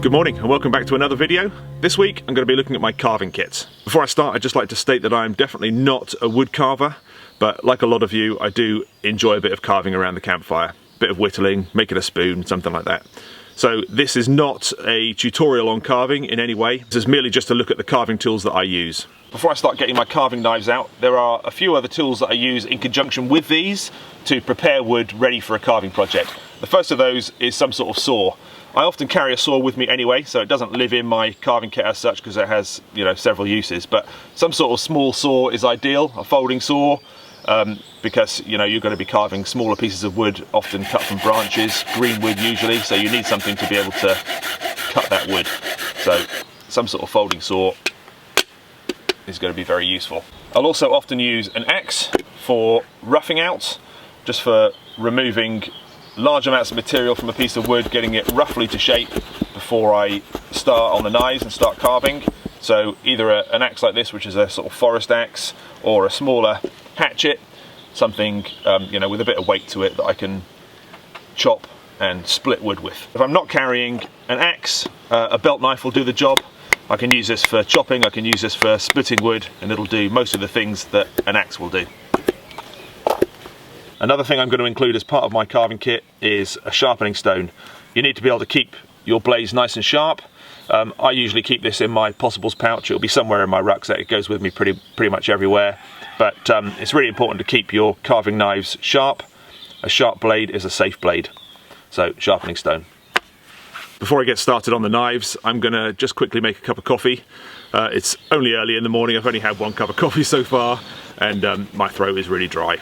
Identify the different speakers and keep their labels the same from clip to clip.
Speaker 1: Good morning and welcome back to another video. This week I'm going to be looking at my carving kits. Before I start, I'd just like to state that I'm definitely not a wood carver, but like a lot of you, I do enjoy a bit of carving around the campfire. A bit of whittling, making a spoon, something like that. So this is not a tutorial on carving in any way. This is merely just to look at the carving tools that I use. Before I start getting my carving knives out, there are a few other tools that I use in conjunction with these to prepare wood ready for a carving project. The first of those is some sort of saw. I often carry a saw with me anyway, so it doesn't live in my carving kit as such because it has, several uses. But some sort of small saw is ideal, a folding saw, because you're going to be carving smaller pieces of wood, often cut from branches, green wood usually. So you need something to be able to cut that wood. So some sort of folding saw is going to be very useful. I'll also often use an axe for roughing out, just for removing large amounts of material from a piece of wood, getting it roughly to shape before I start on the knives and start carving. So either an axe like this, which is a sort of forest axe, or a smaller hatchet, something with a bit of weight to it that I can chop and split wood with. If I'm not carrying an axe, a belt knife will do the job. I can use this for chopping, I can use this for splitting wood, and it'll do most of the things that an axe will do. Another thing I'm going to include as part of my carving kit is a sharpening stone. You need to be able to keep your blades nice and sharp. I usually keep this in my possibles pouch. It'll be somewhere in my rucksack. It goes with me pretty much everywhere. But it's really important to keep your carving knives sharp. A sharp blade is a safe blade. So, sharpening stone. Before I get started on the knives, I'm going to just quickly make a cup of coffee. It's only early in the morning. I've only had one cup of coffee so far, and my throat is really dry.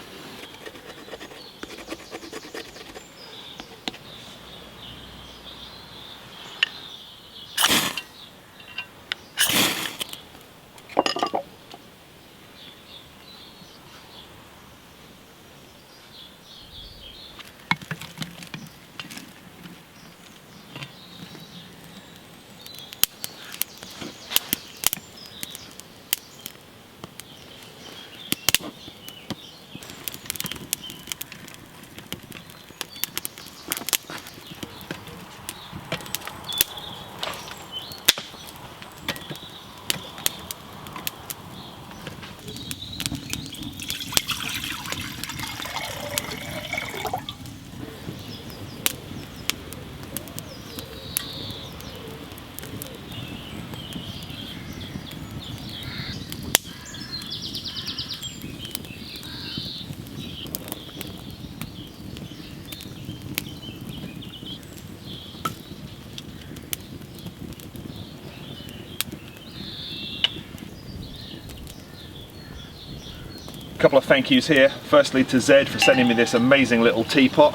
Speaker 1: A couple of thank yous here. Firstly to Zed for sending me this amazing little teapot,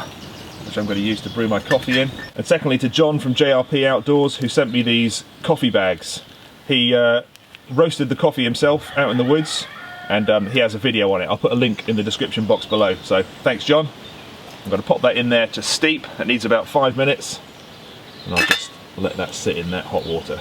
Speaker 1: which I'm going to use to brew my coffee in. And secondly to John from JRP Outdoors, who sent me these coffee bags. He roasted the coffee himself out in the woods, and he has a video on it. I'll put a link in the description box below. So thanks, John. I'm going to pop that in there to steep. It needs about 5 minutes, and I'll just let that sit in that hot water.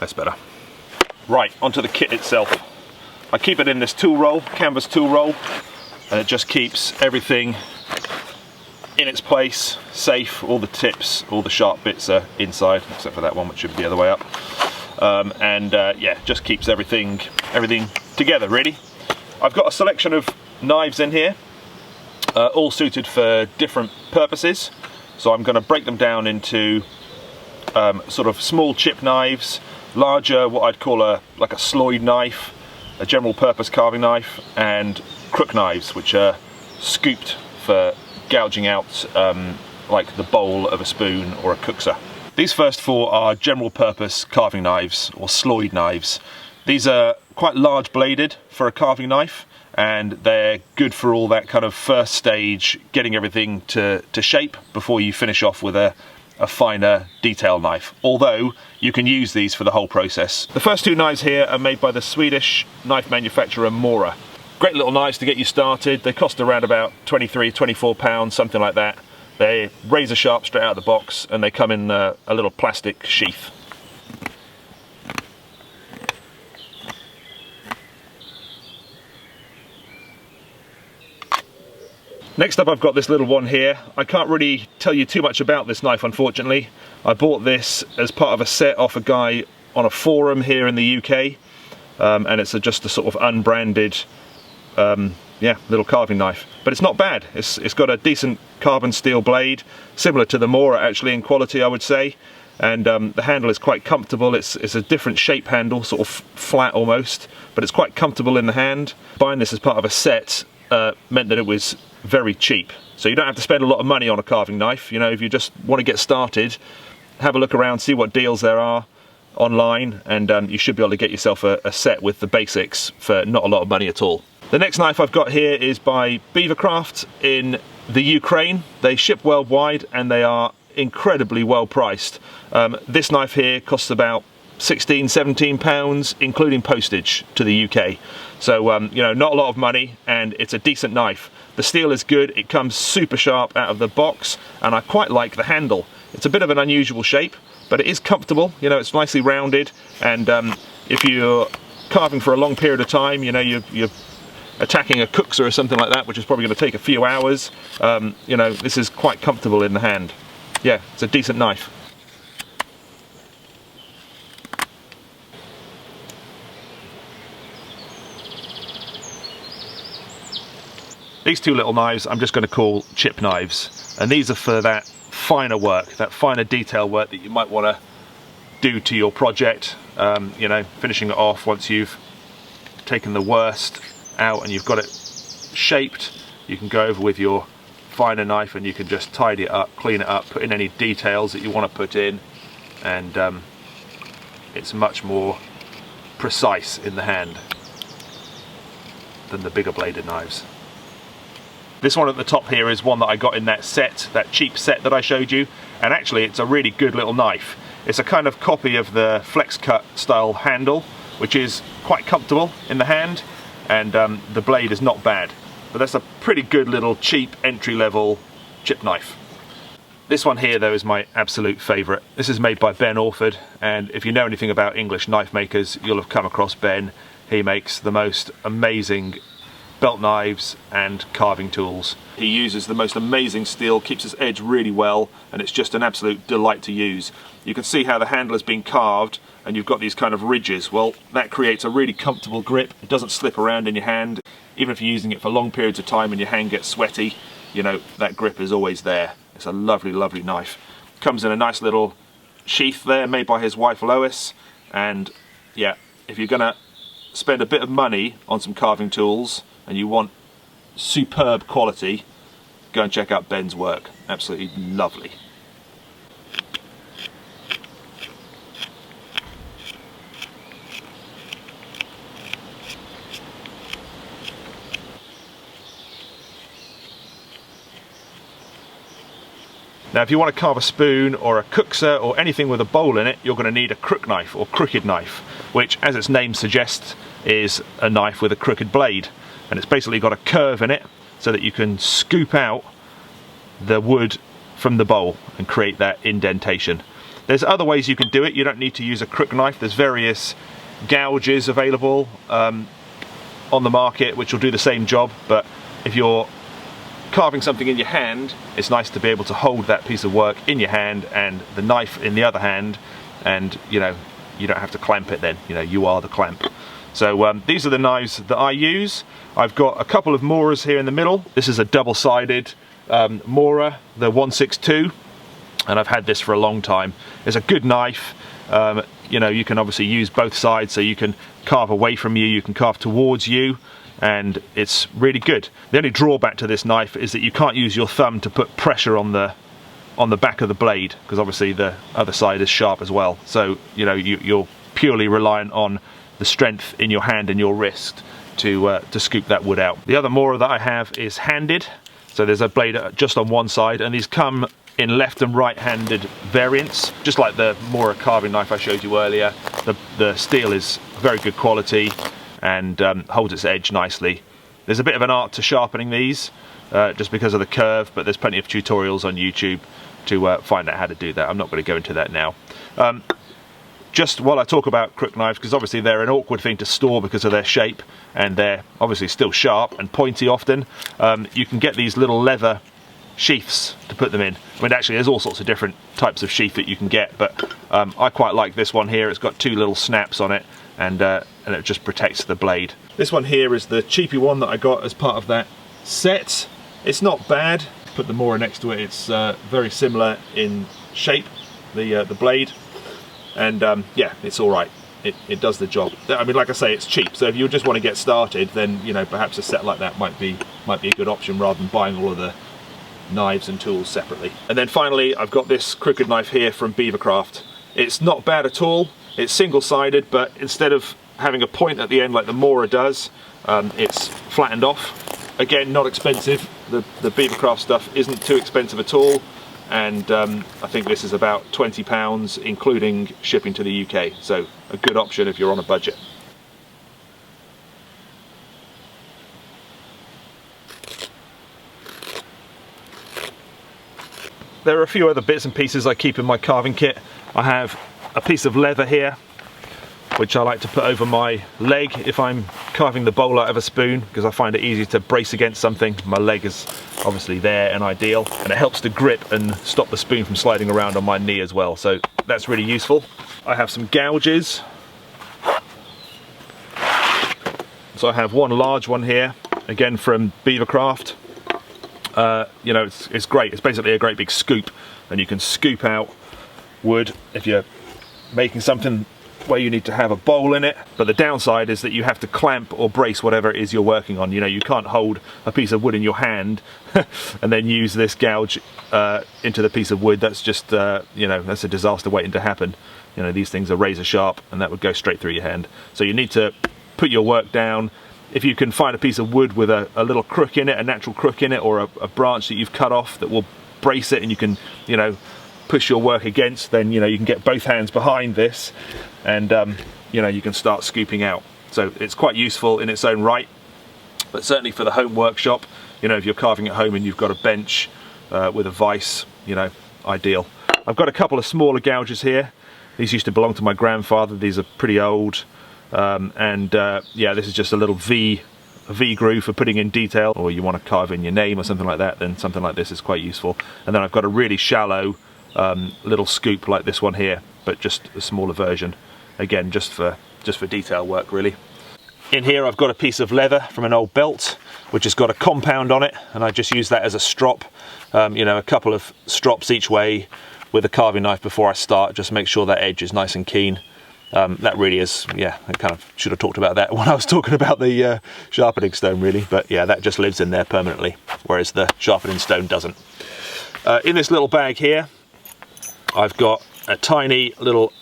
Speaker 1: That's better. Right, onto the kit itself. I keep it in this tool roll, canvas tool roll, and it just keeps everything in its place, safe. All the tips, all the sharp bits are inside, except for that one, which should be the other way up. Yeah, just keeps everything together, really. I've got a selection of knives in here, all suited for different purposes. So I'm going to break them down into sort of small chip knives, larger, what I'd call like a Sloyd knife, a general purpose carving knife, and crook knives, which are scooped for gouging out like the bowl of a spoon or a cookser. These first four are general purpose carving knives, or Sloyd knives. These are quite large bladed for a carving knife, and they're good for all that kind of first stage, getting everything to shape before you finish off with a finer detail knife, although you can use these for the whole process. The first two knives here are made by the Swedish knife manufacturer Mora. Great little knives to get you started. They cost around about £23–24, something like that. They're razor sharp straight out of the box, and they come in a little plastic sheath. Next up, I've got this little one here. I can't really tell you too much about this knife, unfortunately. I bought this as part of a set off a guy on a forum here in the UK, and it's just a sort of unbranded little carving knife. But it's not bad. It's got a decent carbon steel blade, similar to the Mora actually in quality, I would say. And the handle is quite comfortable. It's a different shape handle, sort of flat almost, but it's quite comfortable in the hand. Buying this as part of a set meant that it was very cheap. So you don't have to spend a lot of money on a carving knife. You know, if you just want to get started, have a look around, see what deals there are online, and you should be able to get yourself a set with the basics for not a lot of money at all. The next knife I've got here is by Beavercraft in the Ukraine. They ship worldwide and they are incredibly well priced. This knife here costs about £16–17, including postage to the UK. So you know, not a lot of money, and it's a decent knife. The steel is good, it comes super sharp out of the box, and I quite like the handle. It's a bit of an unusual shape, but it is comfortable. You know, it's nicely rounded, and if you're carving for a long period of time, you know, you're attacking a cookser or something like that, which is probably going to take a few hours, you know, this is quite comfortable in the hand. Yeah, it's a decent knife. These two little knives I'm just going to call chip knives, and these are for that finer work, that finer detail work that you might want to do to your project, you know, finishing it off once you've taken the worst out and you've got it shaped. You can go over with your finer knife and you can just tidy it up, clean it up, put in any details that you want to put in, and it's much more precise in the hand than the bigger bladed knives. This one at the top here is one that I got in that set, that cheap set that I showed you, and actually it's a really good little knife. It's a kind of copy of the flex cut style handle, which is quite comfortable in the hand, and the blade is not bad. But that's a pretty good little cheap entry level chip knife. This one here though is my absolute favourite. This is made by Ben Orford, and if you know anything about English knife makers, you'll have come across Ben. He makes the most amazing belt knives and carving tools. He uses the most amazing steel, keeps its edge really well, and it's just an absolute delight to use. You can see how the handle has been carved and you've got these kind of ridges. Well, that creates a really comfortable grip. It doesn't slip around in your hand. Even if you're using it for long periods of time and your hand gets sweaty, you know, that grip is always there. It's a lovely, lovely knife. Comes in a nice little sheath there, made by his wife Lois, and yeah, if you're gonna spend a bit of money on some carving tools and you want superb quality, go and check out Ben's work. Absolutely lovely. Now if you want to carve a spoon or a cookser or anything with a bowl in it, you're going to need a crook knife or crooked knife, which as its name suggests is a knife with a crooked blade. And it's basically got a curve in it so that you can scoop out the wood from the bowl and create that indentation. There's other ways you can do it. You don't need to use a crook knife. There's various gouges available on the market which will do the same job, but if you're carving something in your hand, it's nice to be able to hold that piece of work in your hand and the knife in the other hand, and you know, you don't have to clamp it then, you know, you are the clamp. So these are the knives that I use. I've got a couple of Moras here in the middle. This is a double-sided Mora, the 162, and I've had this for a long time. It's a good knife. You know, you can obviously use both sides, so you can carve away from you, you can carve towards you, and it's really good. The only drawback to this knife is that you can't use your thumb to put pressure on the back of the blade, because obviously the other side is sharp as well. So you know, you're purely reliant on the strength in your hand and your wrist to scoop that wood out. The other Mora that I have is handed, so there's a blade just on one side, and these come in left and right-handed variants, just like the Mora carving knife I showed you earlier. The steel is very good quality and holds its edge nicely. There's a bit of an art to sharpening these, just because of the curve, but there's plenty of tutorials on YouTube to find out how to do that. I'm not going to go into that now. Just while I talk about crook knives, because obviously they're an awkward thing to store because of their shape, and they're obviously still sharp and pointy often, you can get these little leather sheaths to put them in. I mean, actually there's all sorts of different types of sheath that you can get, but I quite like this one here. It's got two little snaps on it, and it just protects the blade. This one here is the cheapy one that I got as part of that set. It's not bad. Put the Mora next to it. It's very similar in shape, the blade, and yeah, it's all right. It does the job. I mean, like I say, it's cheap, so if you just want to get started, then you know, perhaps a set like that might be a good option rather than buying all of the knives and tools separately. And then finally, I've got this crooked knife here from Beavercraft. It's not bad at all. It's single-sided, but instead of having a point at the end like the Mora does, it's flattened off. Again, not expensive. The Beavercraft stuff isn't too expensive at all, and I think this is about £20, including shipping to the UK, so a good option if you're on a budget. There are a few other bits and pieces I keep in my carving kit. I have a piece of leather here, which I like to put over my leg if I'm carving the bowl out of a spoon, because I find it easy to brace against something. My leg is obviously there and ideal, and it helps to grip and stop the spoon from sliding around on my knee as well, so that's really useful. I have some gouges. So I have one large one here, again from Beavercraft. You know, it's great. It's basically a great big scoop, and you can scoop out wood if you're making something where you need to have a bowl in it. But the downside is that you have to clamp or brace whatever it is you're working on. You know, you can't hold a piece of wood in your hand and then use this gouge into the piece of wood. That's just you know, that's a disaster waiting to happen. You know, these things are razor sharp, and that would go straight through your hand. So you need to put your work down. If you can find a piece of wood with a little crook in it, a natural crook in it, or a branch that you've cut off that will brace it, and you can, you know, push your work against, then you know, you can get both hands behind this, and you know, you can start scooping out. So it's quite useful in its own right, but certainly for the home workshop, you know, if you're carving at home and you've got a bench with a vise, you know, ideal. I've got a couple of smaller gouges here. These used to belong to my grandfather. These are pretty old. Yeah, this is just a little V groove for putting in detail, or you want to carve in your name or something like that, then something like this is quite useful. And then I've got a really shallow little scoop like this one here, but just a smaller version, again just for detail work really. In here I've got a piece of leather from an old belt which has got a compound on it, and I just use that as a strop. You know, a couple of strops each way with a carving knife before I start, just make sure that edge is nice and keen. That really is, yeah, I kind of should have talked about that when I was talking about the sharpening stone really, but yeah, that just lives in there permanently, whereas the sharpening stone doesn't. In this little bag here, I've got a tiny little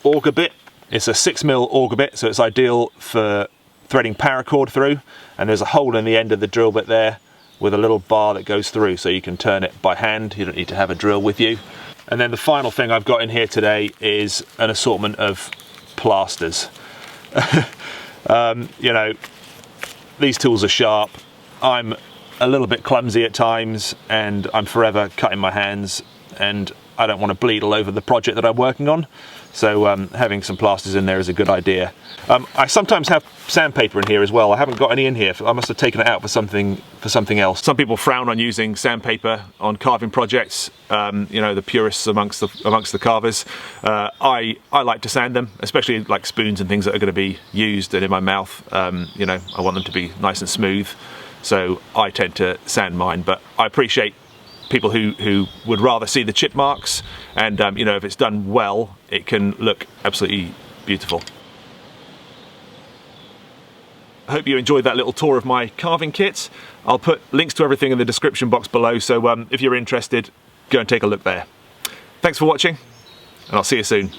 Speaker 1: auger bit. It's a 6mm auger bit, so it's ideal for threading paracord through, and there's a hole in the end of the drill bit there with a little bar that goes through, so you can turn it by hand. You don't need to have a drill with you. And then the final thing I've got in here today is an assortment of plasters. You know, these tools are sharp. I'm a little bit clumsy at times, and I'm forever cutting my hands, and I don't want to bleed all over the project that I'm working on. So having some plasters in there is a good idea. I sometimes have sandpaper in here as well. I haven't got any in here. I must have taken it out for something else. Some people frown on using sandpaper on carving projects. You know, the purists amongst the carvers. I like to sand them, especially like spoons and things that are going to be used and in my mouth. You know, I want them to be nice and smooth. So I tend to sand mine, but I appreciate people who would rather see the chip marks, and you know, if it's done well, it can look absolutely beautiful. I hope you enjoyed that little tour of my carving kit. I'll put links to everything in the description box below, so if you're interested, go and take a look there. Thanks for watching, and I'll see you soon.